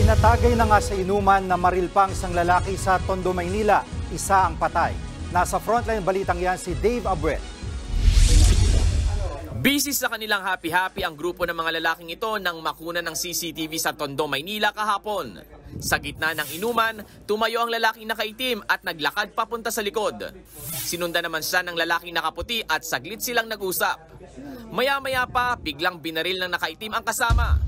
Itinatagay na nga sa inuman na maril pang isang lalaki sa Tondo, Maynila. Isa ang patay. Nasa frontline balitang yan si Dave Abuel. Busy sa kanilang happy-happy ang grupo ng mga lalaking ito nang makuna ng CCTV sa Tondo, Maynila kahapon. Sa gitna ng inuman, tumayo ang lalaking nakaitim at naglakad papunta sa likod. Sinundan naman siya ng lalaking nakaputi at saglit silang nag-usap. Maya-maya pa, biglang binaril ng nakaitim ang kasama.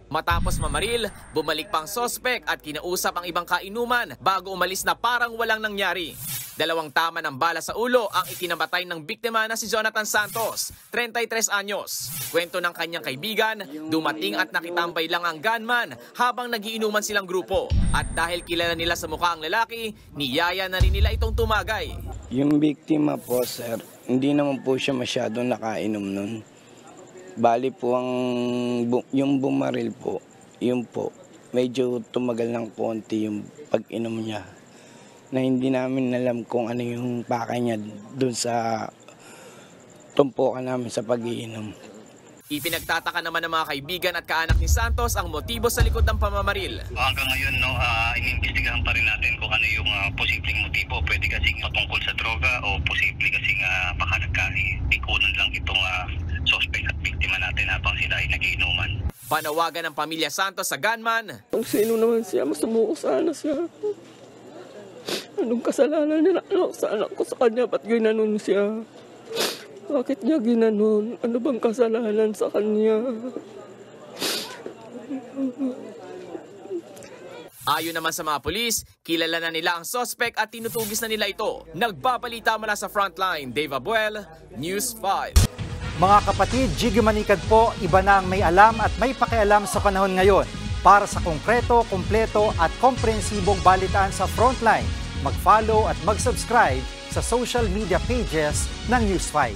Matapos mamaril, bumalik pang sospek at kinausap ang ibang kainuman bago umalis na parang walang nangyari. 2 tama ng bala sa ulo ang ikinamatay ng biktima na si Jonathan Santos, 33 anyos. Kwento ng kanyang kaibigan, dumating at nakitambay lang ang gunman habang nagiinuman silang grupo. At dahil kilala nila sa mukha ang lalaki, niyaya na rin nila itong tumagay. Yung biktima po, sir, hindi naman po siya masyadong nakainom nun. Bali po yung bumaril po, yun po, medyo tumagal ng konti yung pag-inom niya. Na hindi namin alam kung ano yung pakay niya dun sa tumpukan namin sa pag-iinom. Ipinagtataka naman ng mga kaibigan at kaanak ni Santos ang motibo sa likod ng pamamaril. Hanggang ngayon, inimbestigahan pa rin natin kung ano yung posibleng motibo. Pwede kasing patungkol sa droga o posible kasing baka nagkapikunan lang itong suspect at biktima natin habang sila ay nagiinuman. Panawagan ng pamilya Santos sa gunman. Kung sino naman siya, masumuko sana siya. Anong kasalanan niya sa anak ko sa kanya? Ba't ginanon siya? Bakit niya ginanon? Ano bang kasalanan sa kanya? Ayon naman sa mga pulis, kilala na nila ang suspect at tinutugis na nila ito. Nagbabalita mula sa frontline, Dave Abuel, News 5. Mga kapatid, Jiggy Manikad po, iba na ang may alam at may pakialam sa panahon ngayon. Para sa konkreto, kumpleto at komprehensibong balitaan sa frontline, mag-follow at mag-subscribe sa social media pages ng News 5.